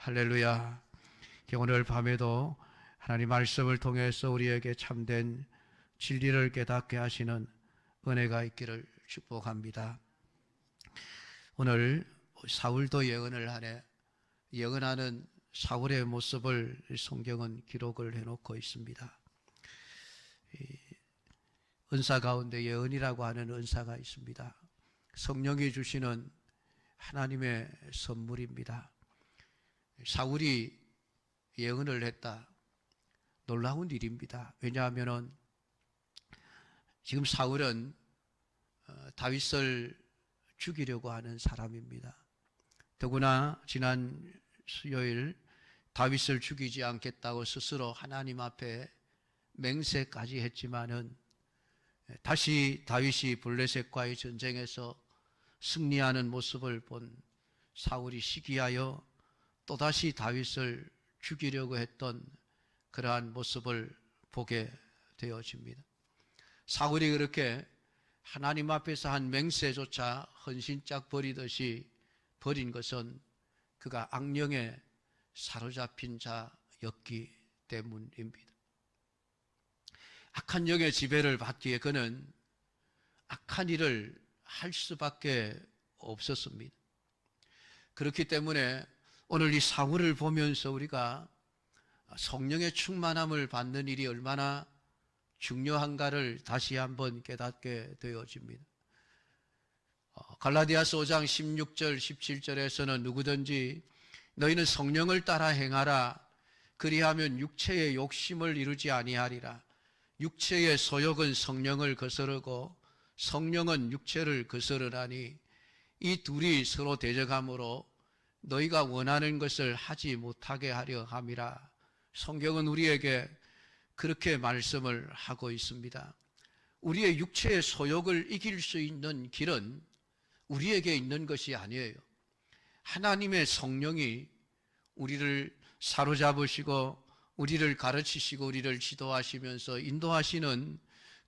할렐루야. 오늘 밤에도 하나님 말씀을 통해서 우리에게 참된 진리를 깨닫게 하시는 은혜가 있기를 축복합니다. 오늘 사울도 예언을 하네. 예언하는 사울의 모습을 성경은 기록을 해놓고 있습니다. 은사 가운데 예언이라고 하는 은사가 있습니다. 성령이 주시는 하나님의 선물입니다. 사울이 예언을 했다. 놀라운 일입니다. 왜냐하면 지금 사울은 다윗을 죽이려고 하는 사람입니다. 더구나 지난 수요일 다윗을 죽이지 않겠다고 스스로 하나님 앞에 맹세까지 했지만은 다시 다윗이 블레셋과의 전쟁에서 승리하는 모습을 본 사울이 시기하여 또다시 다윗을 죽이려고 했던 그러한 모습을 보게 되어집니다. 사울이 그렇게 하나님 앞에서 한 맹세조차 헌신짝 버리듯이 버린 것은 그가 악령에 사로잡힌 자였기 때문입니다. 악한 영의 지배를 받기에 그는 악한 일을 할 수밖에 없었습니다. 그렇기 때문에 오늘 이 사울을 보면서 우리가 성령의 충만함을 받는 일이 얼마나 중요한가를 다시 한번 깨닫게 되어집니다. 갈라디아서 5장 16절 17절에서는 누구든지 너희는 성령을 따라 행하라. 그리하면 육체의 욕심을 이루지 아니하리라. 육체의 소욕은 성령을 거스르고 성령은 육체를 거스르나니 이 둘이 서로 대적함으로 너희가 원하는 것을 하지 못하게 하려 함이라. 성경은 우리에게 그렇게 말씀을 하고 있습니다. 우리의 육체의 소욕을 이길 수 있는 길은 우리에게 있는 것이 아니에요. 하나님의 성령이 우리를 사로잡으시고 우리를 가르치시고 우리를 지도하시면서 인도하시는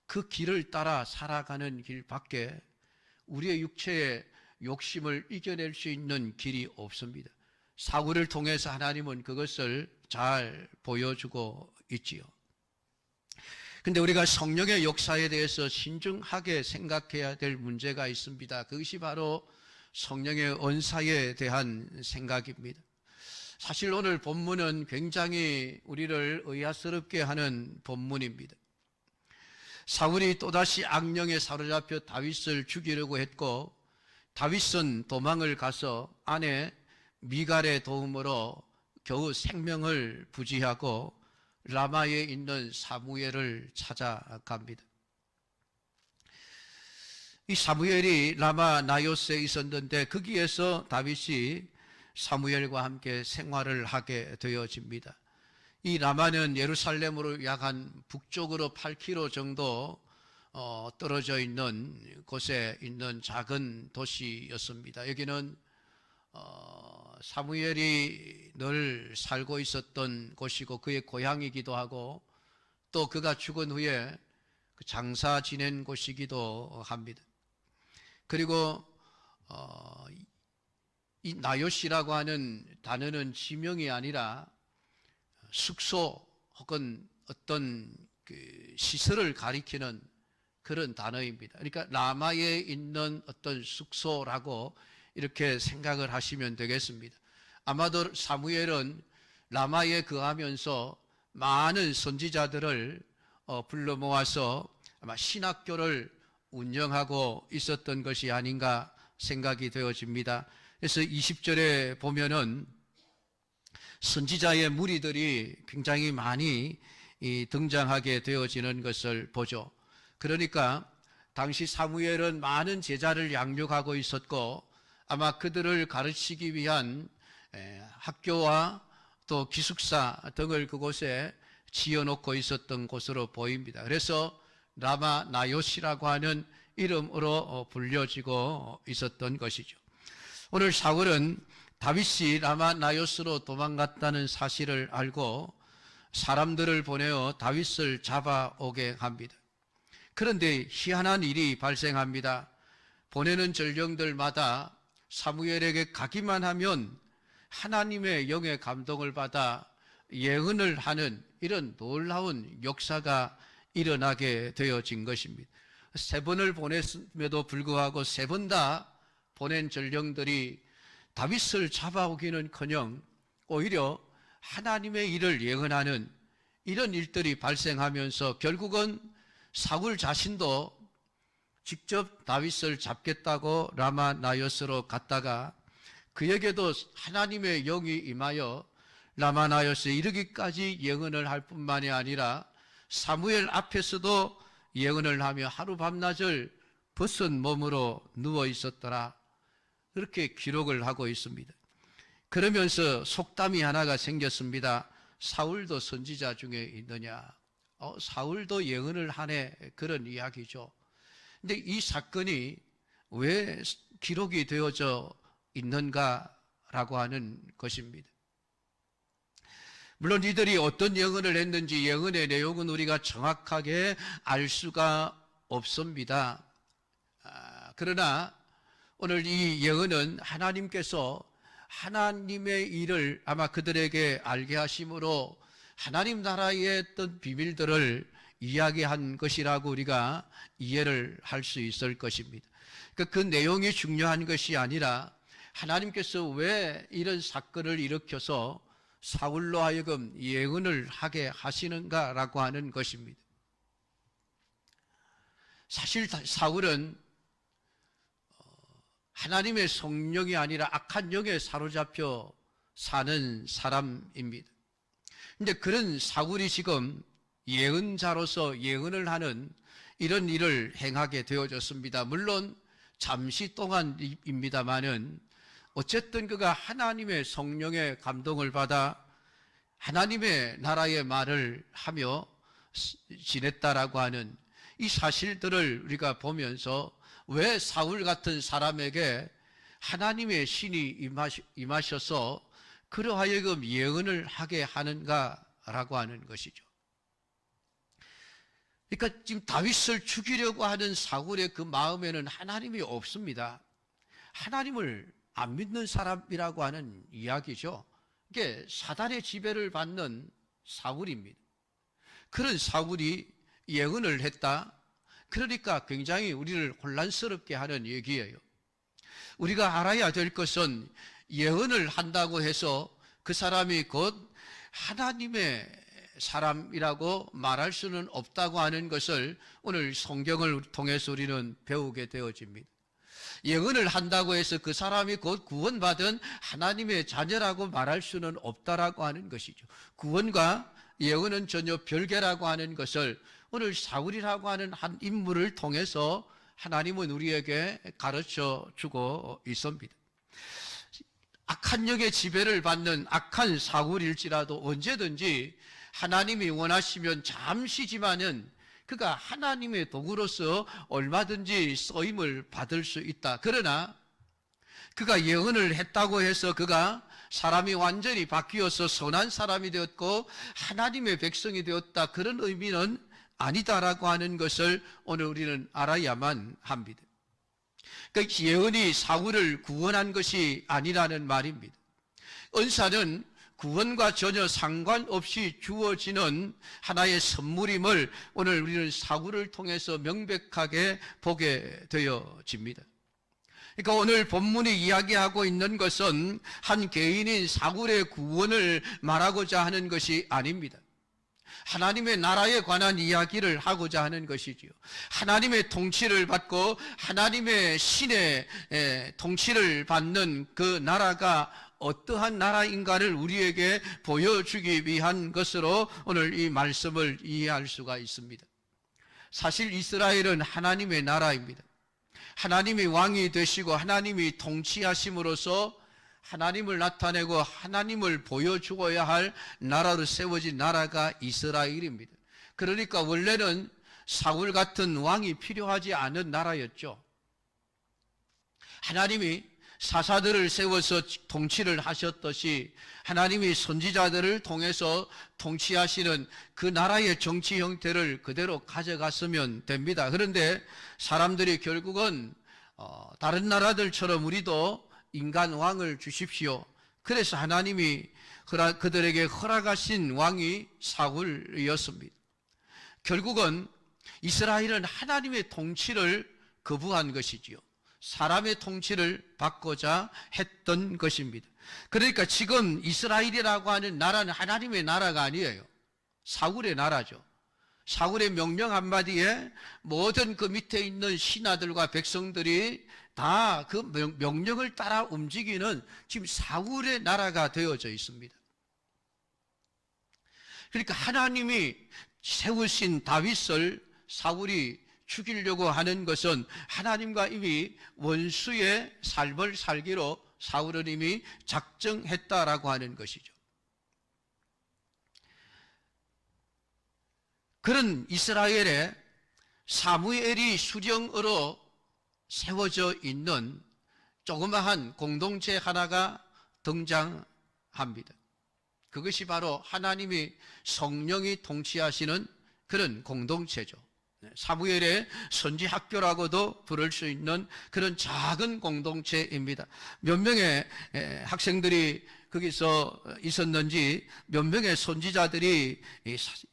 그 길을 따라 살아가는 길밖에 우리의 육체의 욕심을 이겨낼 수 있는 길이 없습니다. 사울을 통해서 하나님은 그것을 잘 보여주고 있지요. 근데 우리가 성령의 역사에 대해서 신중하게 생각해야 될 문제가 있습니다. 그것이 바로 성령의 은사에 대한 생각입니다. 사실 오늘 본문은 굉장히 우리를 의아스럽게 하는 본문입니다. 사울이 또다시 악령에 사로잡혀 다윗을 죽이려고 했고 다윗은 도망을 가서 아내 미갈의 도움으로 겨우 생명을 부지하고 라마에 있는 사무엘을 찾아갑니다. 이 사무엘이 라마 나요스에 있었는데 거기에서 다윗이 사무엘과 함께 생활을 하게 되어집니다. 이 라마는 예루살렘으로 약 한 북쪽으로 8km 정도 떨어져 있는 곳에 있는 작은 도시였습니다. 여기는 사무엘이 늘 살고 있었던 곳이고 그의 고향이기도 하고 또 그가 죽은 후에 장사 지낸 곳이기도 합니다. 그리고 이 나요시라고 하는 단어는 지명이 아니라 숙소 혹은 어떤 그 시설을 가리키는 그런 단어입니다. 그러니까 라마에 있는 어떤 숙소라고 이렇게 생각을 하시면 되겠습니다. 아마도 사무엘은 라마에 거하면서 많은 선지자들을 불러 모아서 아마 신학교를 운영하고 있었던 것이 아닌가 생각이 되어집니다. 그래서 20절에 보면은 선지자의 무리들이 굉장히 많이 등장하게 되어지는 것을 보죠. 그러니까 당시 사무엘은 많은 제자를 양육하고 있었고 아마 그들을 가르치기 위한 학교와 또 기숙사 등을 그곳에 지어놓고 있었던 곳으로 보입니다. 그래서 라마 나요시라고 하는 이름으로 불려지고 있었던 것이죠. 오늘 사울은 다윗이 라마 나요스로 도망갔다는 사실을 알고 사람들을 보내어 다윗을 잡아오게 합니다. 그런데 희한한 일이 발생합니다. 보내는 전령들마다 사무엘에게 가기만 하면 하나님의 영의 감동을 받아 예언을 하는 이런 놀라운 역사가 일어나게 되어진 것입니다. 3번을 보냈음에도 불구하고 3번 다 보낸 전령들이 다윗을 잡아오기는커녕 오히려 하나님의 일을 예언하는 이런 일들이 발생하면서 결국은 사울 자신도 직접 다윗을 잡겠다고 라마 나요스로 갔다가 그에게도 하나님의 영이 임하여 라마 나요스에 이르기까지 예언을 할 뿐만이 아니라 사무엘 앞에서도 예언을 하며 하루 밤낮을 벗은 몸으로 누워 있었더라. 그렇게 기록을 하고 있습니다. 그러면서 속담이 하나가 생겼습니다. 사울도 선지자 중에 있느냐? 사울도 예언을 하네. 그런 이야기죠. 근데 이 사건이 왜 기록이 되어져 있는가라고 하는 것입니다. 물론 이들이 어떤 예언을 했는지 예언의 내용은 우리가 정확하게 알 수가 없습니다. 그러나 오늘 이 예언은 하나님께서 하나님의 일을 아마 그들에게 알게 하심으로 하나님 나라의 어떤 비밀들을 이야기한 것이라고 우리가 이해를 할 수 있을 것입니다. 그 내용이 중요한 것이 아니라 하나님께서 왜 이런 사건을 일으켜서 사울로 하여금 예언을 하게 하시는가라고 하는 것입니다. 사실 사울은 하나님의 성령이 아니라 악한 영에 사로잡혀 사는 사람입니다. 그런데 그런 사울이 지금 예언자로서 예언을 하는 이런 일을 행하게 되어졌습니다. 물론 잠시 동안입니다마는 어쨌든 그가 하나님의 성령의 감동을 받아 하나님의 나라의 말을 하며 지냈다라고 하는 이 사실들을 우리가 보면서 왜 사울 같은 사람에게 하나님의 신이 임하셔서 그로 하여금 예언을 하게 하는가라고 하는 것이죠. 그러니까 지금 다윗을 죽이려고 하는 사울의 그 마음에는 하나님이 없습니다. 하나님을 안 믿는 사람이라고 하는 이야기죠. 이게 사단의 지배를 받는 사울입니다. 그런 사울이 예언을 했다. 그러니까 굉장히 우리를 혼란스럽게 하는 얘기예요. 우리가 알아야 될 것은 예언을 한다고 해서 그 사람이 곧 하나님의 사람이라고 말할 수는 없다고 하는 것을 오늘 성경을 통해서 우리는 배우게 되어집니다. 예언을 한다고 해서 그 사람이 곧 구원받은 하나님의 자녀라고 말할 수는 없다라고 하는 것이죠. 구원과 예언은 전혀 별개라고 하는 것을 오늘 사울이라고 하는 한 인물을 통해서 하나님은 우리에게 가르쳐 주고 있습니다. 악한 영의 지배를 받는 악한 사울일지라도 언제든지 하나님이 원하시면 잠시지만은 그가 하나님의 도구로서 얼마든지 쓰임을 받을 수 있다. 그러나 그가 예언을 했다고 해서 그가 사람이 완전히 바뀌어서 선한 사람이 되었고 하나님의 백성이 되었다. 그런 의미는 아니다라고 하는 것을 오늘 우리는 알아야만 합니다. 그러니까 예언이 사울을 구원한 것이 아니라는 말입니다. 은사는 구원과 전혀 상관없이 주어지는 하나의 선물임을 오늘 우리는 사울을 통해서 명백하게 보게 되어집니다. 그러니까 오늘 본문이 이야기하고 있는 것은 한 개인인 사울의 구원을 말하고자 하는 것이 아닙니다. 하나님의 나라에 관한 이야기를 하고자 하는 것이지요. 하나님의 통치를 받고 하나님의 신의 통치를 받는 그 나라가 어떠한 나라인가를 우리에게 보여주기 위한 것으로 오늘 이 말씀을 이해할 수가 있습니다. 사실 이스라엘은 하나님의 나라입니다. 하나님이 왕이 되시고 하나님이 통치하심으로써 하나님을 나타내고 하나님을 보여주어야 할 나라로 세워진 나라가 이스라엘입니다. 그러니까 원래는 사울 같은 왕이 필요하지 않은 나라였죠. 하나님이 사사들을 세워서 통치를 하셨듯이 하나님이 선지자들을 통해서 통치하시는 그 나라의 정치 형태를 그대로 가져갔으면 됩니다. 그런데 사람들이 결국은 다른 나라들처럼 우리도 인간 왕을 주십시오. 그래서 하나님이 그들에게 허락하신 왕이 사울이었습니다. 결국은 이스라엘은 하나님의 통치를 거부한 것이지요. 사람의 통치를 받고자 했던 것입니다. 그러니까 지금 이스라엘이라고 하는 나라는 하나님의 나라가 아니에요. 사울의 나라죠. 사울의 명령 한마디에 모든 그 밑에 있는 신하들과 백성들이 다 그 명령을 따라 움직이는 지금 사울의 나라가 되어져 있습니다. 그러니까 하나님이 세우신 다윗을 사울이 죽이려고 하는 것은 하나님과 이미 원수의 삶을 살기로 사울은 이미 작정했다라고 하는 것이죠. 그런 이스라엘에 사무엘이 수령으로 세워져 있는 조그마한 공동체 하나가 등장합니다. 그것이 바로 하나님이 성령이 통치하시는 그런 공동체죠. 사무엘의 선지학교라고도 부를 수 있는 그런 작은 공동체입니다. 몇 명의 학생들이 거기서 있었는지, 몇 명의 선지자들이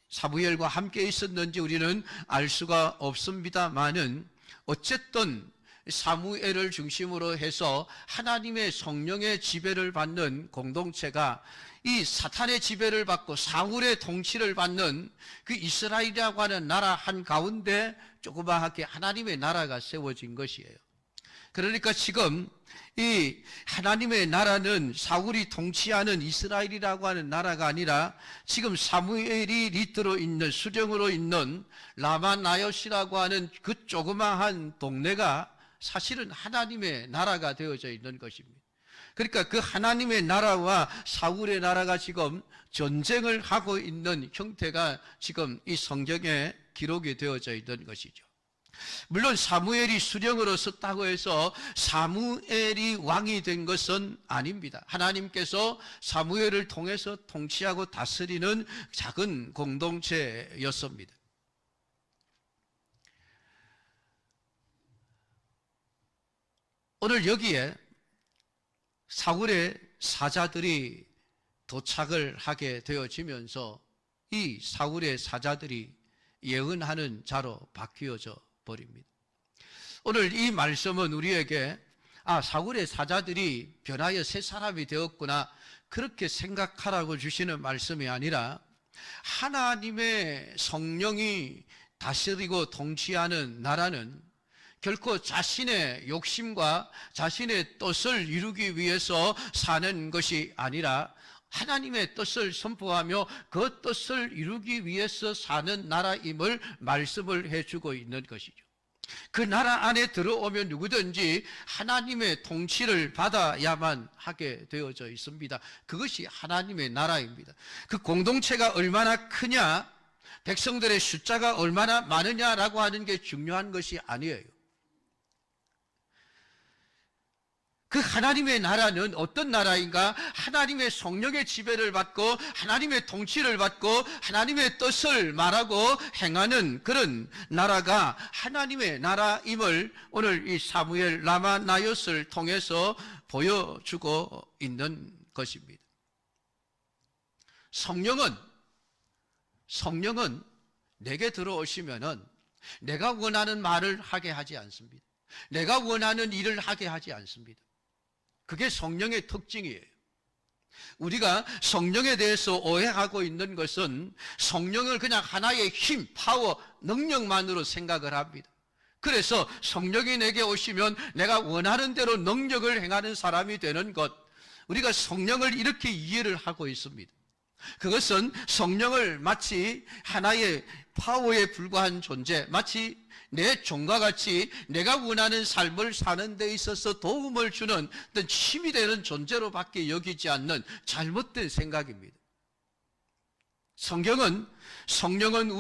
사무엘과 함께 있었는지 우리는 알 수가 없습니다만은 어쨌든 사무엘을 중심으로 해서 하나님의 성령의 지배를 받는 공동체가 이 사탄의 지배를 받고 사울의 통치를 받는 그 이스라엘이라고 하는 나라 한가운데 조그맣게 하나님의 나라가 세워진 것이에요. 그러니까 지금 이 하나님의 나라는 사울이 통치하는 이스라엘이라고 하는 나라가 아니라 지금 사무엘이 리더로 있는, 수령으로 있는 라마나요시라고 하는 그 조그마한 동네가 사실은 하나님의 나라가 되어져 있는 것입니다. 그러니까 그 하나님의 나라와 사울의 나라가 지금 전쟁을 하고 있는 형태가 지금 이 성경에 기록이 되어져 있는 것이죠. 물론 사무엘이 수령으로 섰다고 해서 사무엘이 왕이 된 것은 아닙니다. 하나님께서 사무엘을 통해서 통치하고 다스리는 작은 공동체였습니다. 오늘 여기에 사울의 사자들이 도착을 하게 되어지면서 이 사울의 사자들이 예언하는 자로 바뀌어져 버립니다. 오늘 이 말씀은 우리에게 사울의 사자들이 변하여 새 사람이 되었구나 그렇게 생각하라고 주시는 말씀이 아니라 하나님의 성령이 다스리고 통치하는 나라는 결코 자신의 욕심과 자신의 뜻을 이루기 위해서 사는 것이 아니라 하나님의 뜻을 선포하며 그 뜻을 이루기 위해서 사는 나라임을 말씀을 해주고 있는 것이죠. 그 나라 안에 들어오면 누구든지 하나님의 통치를 받아야만 하게 되어져 있습니다. 그것이 하나님의 나라입니다. 그 공동체가 얼마나 크냐, 백성들의 숫자가 얼마나 많으냐라고 하는 게 중요한 것이 아니에요. 그 하나님의 나라는 어떤 나라인가? 하나님의 성령의 지배를 받고 하나님의 통치를 받고 하나님의 뜻을 말하고 행하는 그런 나라가 하나님의 나라임을 오늘 이 사무엘 라마나요스를 통해서 보여주고 있는 것입니다. 성령은 내게 들어오시면은 내가 원하는 말을 하게 하지 않습니다. 내가 원하는 일을 하게 하지 않습니다. 그게 성령의 특징이에요. 우리가 성령에 대해서 오해하고 있는 것은 성령을 그냥 하나의 힘, 파워, 능력만으로 생각을 합니다. 그래서 성령이 내게 오시면 내가 원하는 대로 능력을 행하는 사람이 되는 것, 우리가 성령을 이렇게 이해를 하고 있습니다. 그것은 성령을 마치 하나의 파워에 불과한 존재, 마치 내 종과 같이 내가 원하는 삶을 사는 데 있어서 도움을 주는 어떤 힘이 되는 존재로밖에 여기지 않는 잘못된 생각입니다. 성령은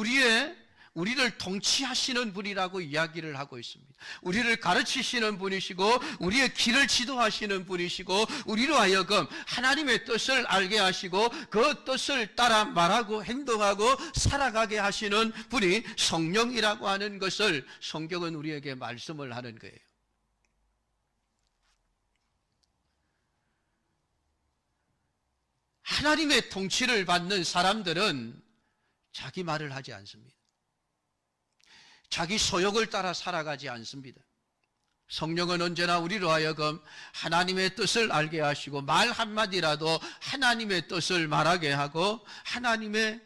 우리를 통치하시는 분이라고 이야기를 하고 있습니다. 우리를 가르치시는 분이시고 우리의 길을 지도하시는 분이시고 우리로 하여금 하나님의 뜻을 알게 하시고 그 뜻을 따라 말하고 행동하고 살아가게 하시는 분이 성령이라고 하는 것을 성경은 우리에게 말씀을 하는 거예요. 하나님의 통치를 받는 사람들은 자기 말을 하지 않습니다. 자기 소욕을 따라 살아가지 않습니다. 성령은 언제나 우리로 하여금 하나님의 뜻을 알게 하시고 말 한마디라도 하나님의 뜻을 말하게 하고 하나님의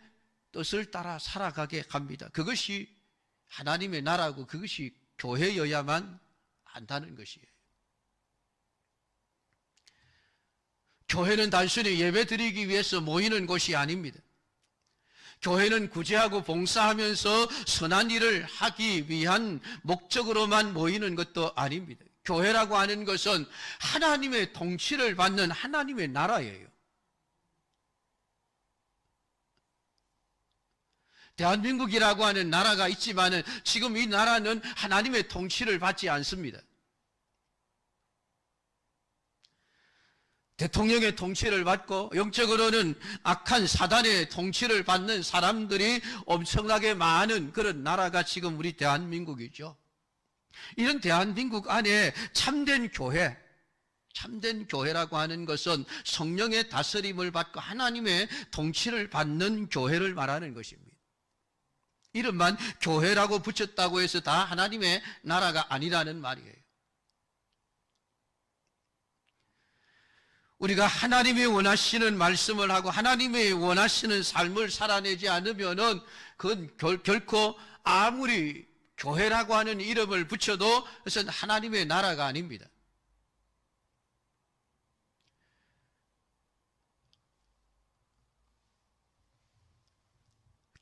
뜻을 따라 살아가게 합니다. 그것이 하나님의 나라고 그것이 교회여야만 한다는 것이에요. 교회는 단순히 예배 드리기 위해서 모이는 곳이 아닙니다. 교회는 구제하고 봉사하면서 선한 일을 하기 위한 목적으로만 모이는 것도 아닙니다. 교회라고 하는 것은 하나님의 통치를 받는 하나님의 나라예요. 대한민국이라고 하는 나라가 있지만은 지금 이 나라는 하나님의 통치를 받지 않습니다. 대통령의 통치를 받고 영적으로는 악한 사단의 통치를 받는 사람들이 엄청나게 많은 그런 나라가 지금 우리 대한민국이죠. 이런 대한민국 안에 참된 교회라고 하는 것은 성령의 다스림을 받고 하나님의 통치를 받는 교회를 말하는 것입니다. 이름만 교회라고 붙였다고 해서 다 하나님의 나라가 아니라는 말이에요. 우리가 하나님이 원하시는 말씀을 하고 하나님이 원하시는 삶을 살아내지 않으면은 그건 결코 아무리 교회라고 하는 이름을 붙여도 그것은 하나님의 나라가 아닙니다.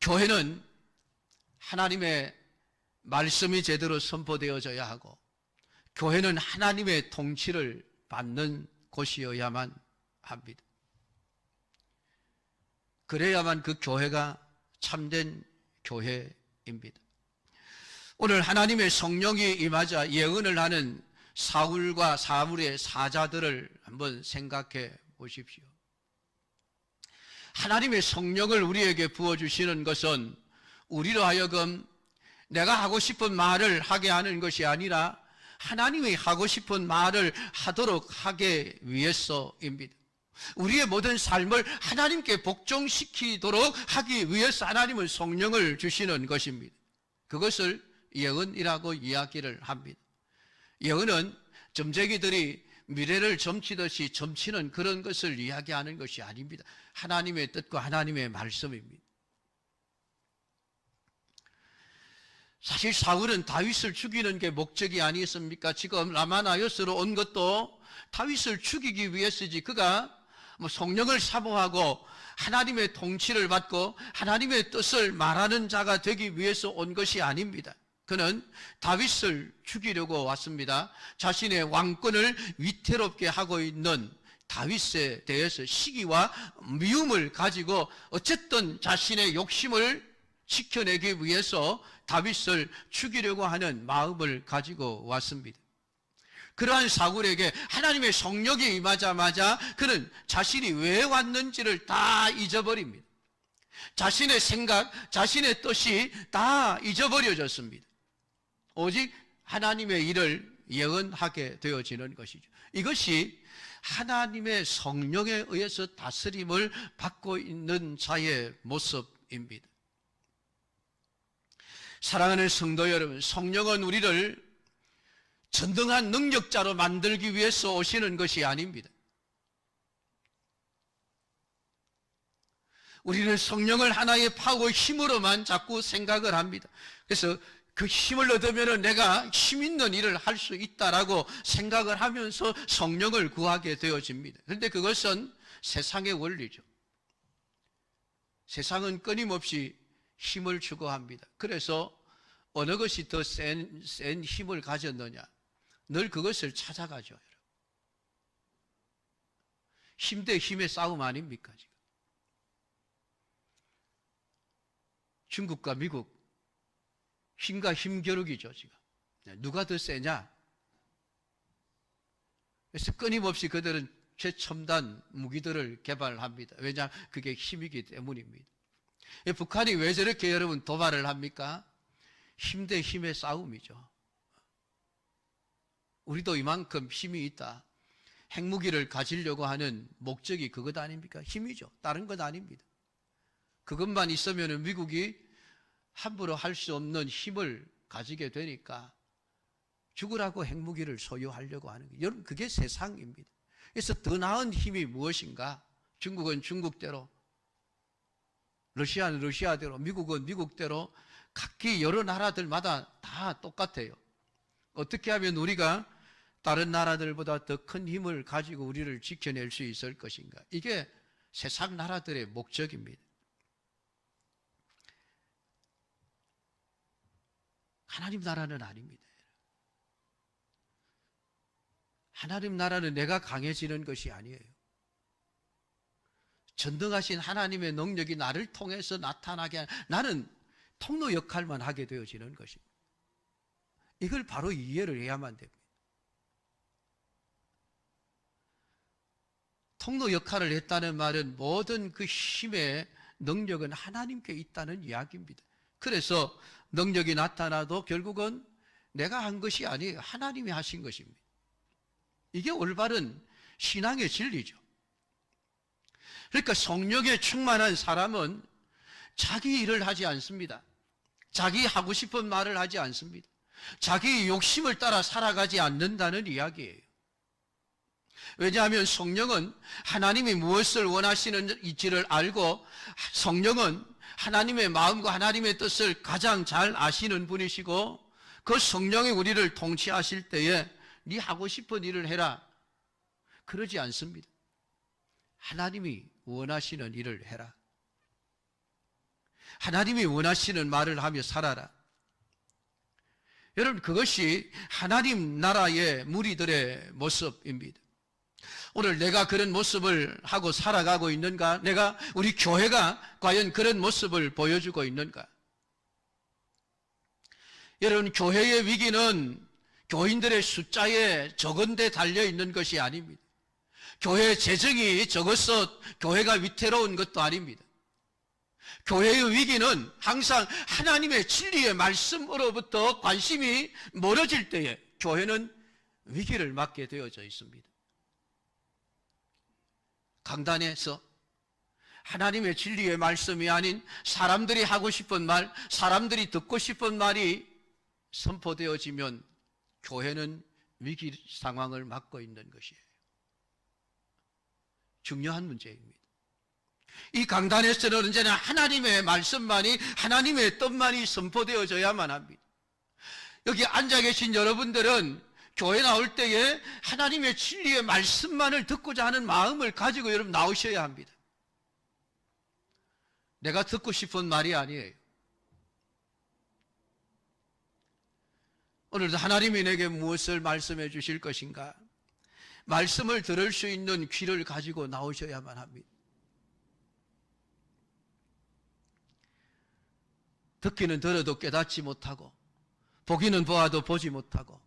교회는 하나님의 말씀이 제대로 선포되어져야 하고 교회는 하나님의 통치를 받는 곳이어야만 합니다. 그래야만 그 교회가 참된 교회입니다. 오늘 하나님의 성령이 임하자 예언을 하는 사울과 사울의 사자들을 한번 생각해 보십시오. 하나님의 성령을 우리에게 부어주시는 것은 우리로 하여금 내가 하고 싶은 말을 하게 하는 것이 아니라 하나님이 하고 싶은 말을 하도록 하기 위해서입니다. 우리의 모든 삶을 하나님께 복종시키도록 하기 위해서 하나님은 성령을 주시는 것입니다. 그것을 예언이라고 이야기를 합니다. 예언은 점쟁이들이 미래를 점치듯이 점치는 그런 것을 이야기하는 것이 아닙니다. 하나님의 뜻과 하나님의 말씀입니다. 사실 사울은 다윗을 죽이는 게 목적이 아니었습니까? 지금 라마나요스로 온 것도 다윗을 죽이기 위해서지 그가 성령을 사모하고 하나님의 통치를 받고 하나님의 뜻을 말하는 자가 되기 위해서 온 것이 아닙니다. 그는 다윗을 죽이려고 왔습니다. 자신의 왕권을 위태롭게 하고 있는 다윗에 대해서 시기와 미움을 가지고 어쨌든 자신의 욕심을 지켜내기 위해서 다윗을 죽이려고 하는 마음을 가지고 왔습니다. 그러한 사울에게 하나님의 성령이 임하자마자 그는 자신이 왜 왔는지를 다 잊어버립니다. 자신의 생각, 자신의 뜻이 다 잊어버려졌습니다. 오직 하나님의 일을 예언하게 되어지는 것이죠. 이것이 하나님의 성령에 의해서 다스림을 받고 있는 자의 모습입니다. 사랑하는 성도 여러분, 성령은 우리를 전등한 능력자로 만들기 위해서 오시는 것이 아닙니다. 우리는 성령을 하나의 파워 힘으로만 자꾸 생각을 합니다. 그래서 그 힘을 얻으면 내가 힘 있는 일을 할 수 있다라고 생각을 하면서 성령을 구하게 되어집니다. 그런데 그것은 세상의 원리죠. 세상은 끊임없이 힘을 추구합니다. 그래서 어느 것이 더 센 힘을 가졌느냐, 늘 그것을 찾아가죠. 힘 대 힘의 싸움 아닙니까? 지금 중국과 미국 힘과 힘 겨루기죠. 지금 누가 더 세냐? 그래서 끊임없이 그들은 최첨단 무기들을 개발합니다. 왜냐하면 그게 힘이기 때문입니다. 북한이 왜 저렇게 여러분 도발을 합니까? 힘 대 힘의 싸움이죠. 우리도 이만큼 힘이 있다. 핵무기를 가지려고 하는 목적이 그것 아닙니까? 힘이죠. 다른 것 아닙니다. 그것만 있으면 미국이 함부로 할 수 없는 힘을 가지게 되니까 죽으라고 핵무기를 소유하려고 하는 거예요. 여러분, 그게 세상입니다. 그래서 더 나은 힘이 무엇인가? 중국은 중국대로, 러시아는 러시아대로, 미국은 미국대로 각기 여러 나라들마다 다 똑같아요. 어떻게 하면 우리가 다른 나라들보다 더 큰 힘을 가지고 우리를 지켜낼 수 있을 것인가? 이게 세상 나라들의 목적입니다. 하나님 나라는 아닙니다. 하나님 나라는 내가 강해지는 것이 아니에요. 전능하신 하나님의 능력이 나를 통해서 나타나게 나는 통로 역할만 하게 되어지는 것입니다. 이걸 바로 이해를 해야만 됩니다. 통로 역할을 했다는 말은 모든 그 힘의 능력은 하나님께 있다는 이야기입니다. 그래서 능력이 나타나도 결국은 내가 한 것이 아니에요. 하나님이 하신 것입니다. 이게 올바른 신앙의 진리죠. 그러니까 성령에 충만한 사람은 자기 일을 하지 않습니다. 자기 하고 싶은 말을 하지 않습니다. 자기 욕심을 따라 살아가지 않는다는 이야기예요. 왜냐하면 성령은 하나님이 무엇을 원하시는지를 알고 성령은 하나님의 마음과 하나님의 뜻을 가장 잘 아시는 분이시고 그 성령이 우리를 통치하실 때에 네 하고 싶은 일을 해라 그러지 않습니다. 하나님이 원하시는 일을 해라. 하나님이 원하시는 말을 하며 살아라. 여러분, 그것이 하나님 나라의 무리들의 모습입니다. 오늘 내가 그런 모습을 하고 살아가고 있는가? 우리 교회가 과연 그런 모습을 보여주고 있는가? 여러분, 교회의 위기는 교인들의 숫자에 적은 데 달려 있는 것이 아닙니다. 교회 재정이 적어서 교회가 위태로운 것도 아닙니다. 교회의 위기는 항상 하나님의 진리의 말씀으로부터 관심이 멀어질 때에 교회는 위기를 맞게 되어져 있습니다. 강단에서 하나님의 진리의 말씀이 아닌 사람들이 하고 싶은 말, 사람들이 듣고 싶은 말이 선포되어지면 교회는 위기 상황을 맞고 있는 것이에요. 중요한 문제입니다. 이 강단에서는 언제나 하나님의 말씀만이, 하나님의 뜻만이 선포되어져야만 합니다. 여기 앉아 계신 여러분들은 교회 나올 때에 하나님의 진리의 말씀만을 듣고자 하는 마음을 가지고 여러분 나오셔야 합니다. 내가 듣고 싶은 말이 아니에요. 오늘도 하나님이 내게 무엇을 말씀해 주실 것인가? 말씀을 들을 수 있는 귀를 가지고 나오셔야만 합니다. 듣기는 들어도 깨닫지 못하고 보기는 보아도 보지 못하고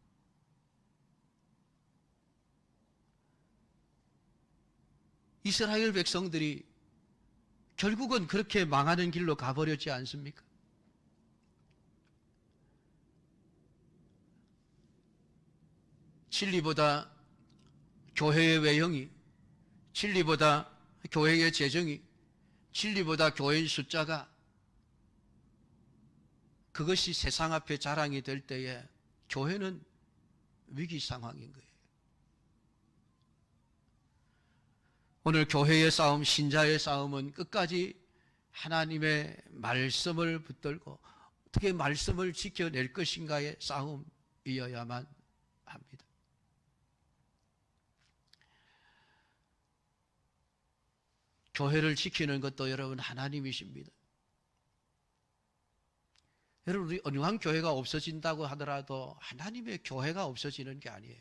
이스라엘 백성들이 결국은 그렇게 망하는 길로 가버렸지 않습니까? 진리보다 교회의 외형이, 진리보다 교회의 재정이, 진리보다 교회의 숫자가 그것이 세상 앞에 자랑이 될 때에 교회는 위기 상황인 거예요. 오늘 교회의 싸움, 신자의 싸움은 끝까지 하나님의 말씀을 붙들고 어떻게 말씀을 지켜낼 것인가의 싸움이어야만 합니다. 교회를 지키는 것도 여러분 하나님이십니다. 여러분, 우리 언유한교회가 없어진다고 하더라도 하나님의 교회가 없어지는 게 아니에요.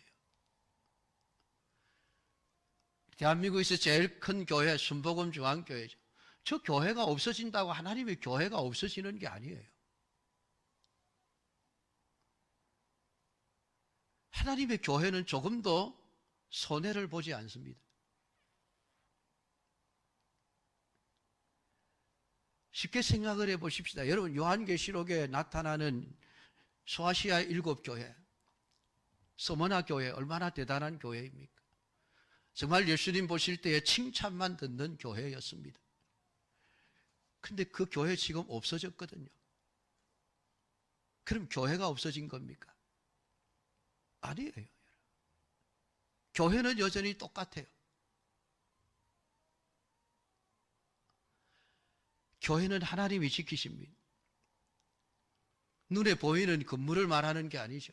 대한민국에서 제일 큰 교회 순복음 중앙교회죠. 저 교회가 없어진다고 하나님의 교회가 없어지는 게 아니에요. 하나님의 교회는 조금도 손해를 보지 않습니다. 쉽게 생각을 해보십시다. 여러분, 요한계시록에 나타나는 소아시아 7교회, 서머나 교회 얼마나 대단한 교회입니까? 정말 예수님 보실 때에 칭찬만 듣는 교회였습니다. 근데 그 교회 지금 없어졌거든요. 그럼 교회가 없어진 겁니까? 아니에요. 교회는 여전히 똑같아요. 교회는 하나님이 지키십니다. 눈에 보이는 건물을 말하는 게 아니죠.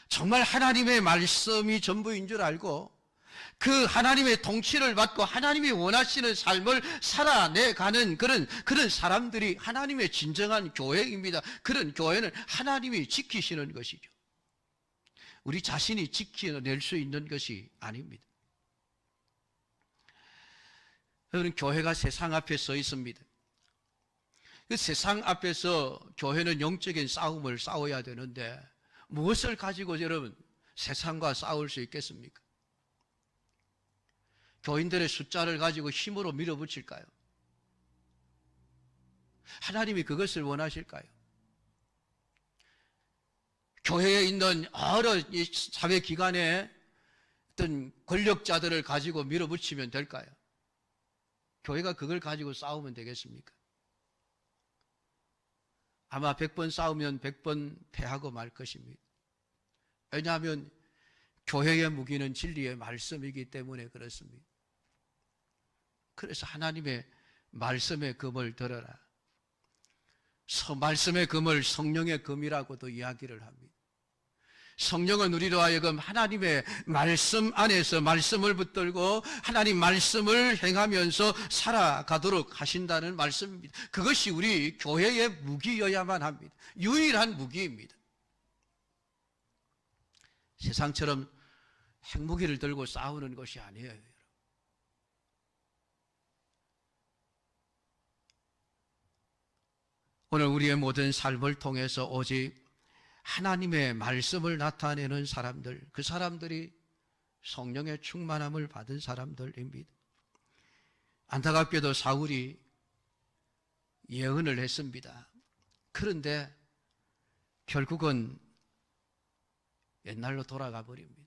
정말 하나님의 말씀이 전부인 줄 알고 그 하나님의 통치를 받고 하나님이 원하시는 삶을 살아내가는 그런 사람들이 하나님의 진정한 교회입니다. 그런 교회는 하나님이 지키시는 것이죠. 우리 자신이 지켜낼 수 있는 것이 아닙니다. 여러분, 교회가 세상 앞에 서 있습니다. 그 세상 앞에서 교회는 영적인 싸움을 싸워야 되는데 무엇을 가지고 여러분 세상과 싸울 수 있겠습니까? 교인들의 숫자를 가지고 힘으로 밀어붙일까요? 하나님이 그것을 원하실까요? 교회에 있는 여러 사회기관의 어떤 권력자들을 가지고 밀어붙이면 될까요? 교회가 그걸 가지고 싸우면 되겠습니까? 아마 100번 싸우면 100번 패하고 말 것입니다. 왜냐하면 교회의 무기는 진리의 말씀이기 때문에 그렇습니다. 그래서 하나님의 말씀의 금을 들어라. 말씀의 금을 성령의 금이라고도 이야기를 합니다. 성령은 우리로 하여금 하나님의 말씀 안에서 말씀을 붙들고 하나님 말씀을 행하면서 살아가도록 하신다는 말씀입니다. 그것이 우리 교회의 무기여야만 합니다. 유일한 무기입니다. 세상처럼 핵무기를 들고 싸우는 것이 아니에요. 오늘 우리의 모든 삶을 통해서 오직 하나님의 말씀을 나타내는 사람들, 그 사람들이 성령의 충만함을 받은 사람들입니다. 안타깝게도 사울이 예언을 했습니다. 그런데 결국은 옛날로 돌아가 버립니다.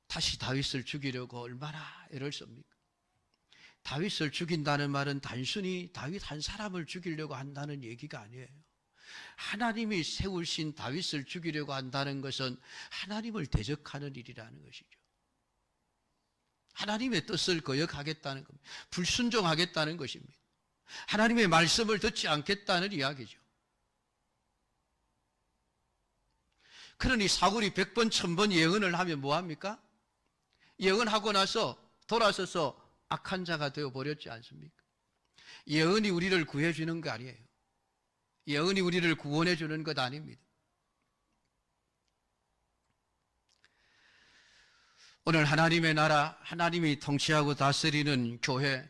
다시 다윗을 죽이려고 얼마나 애를 씁니까? 다윗을 죽인다는 말은 단순히 다윗 한 사람을 죽이려고 한다는 얘기가 아니에요. 하나님이 세우신 다윗을 죽이려고 한다는 것은 하나님을 대적하는 일이라는 것이죠. 하나님의 뜻을 거역하겠다는 겁니다. 불순종하겠다는 것입니다. 하나님의 말씀을 듣지 않겠다는 이야기죠. 그러니 사울이 100번, 1000번 예언을 하면 뭐합니까? 예언하고 나서 돌아서서 악한 자가 되어버렸지 않습니까? 예언이 우리를 구해주는 거 아니에요. 예언이 우리를 구원해주는 것 아닙니다. 오늘 하나님의 나라, 하나님이 통치하고 다스리는 교회,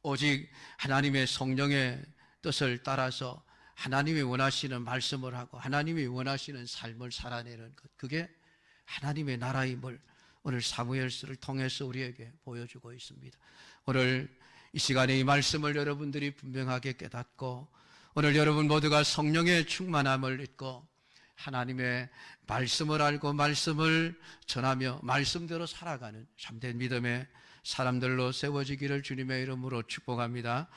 오직 하나님의 성령의 뜻을 따라서 하나님이 원하시는 말씀을 하고 하나님이 원하시는 삶을 살아내는 것, 그게 하나님의 나라임을 오늘 사무엘서를 통해서 우리에게 보여주고 있습니다. 오늘 이 시간에 이 말씀을 여러분들이 분명하게 깨닫고 오늘 여러분 모두가 성령의 충만함을 잊고 하나님의 말씀을 알고 말씀을 전하며 말씀대로 살아가는 참된 믿음의 사람들로 세워지기를 주님의 이름으로 축복합니다.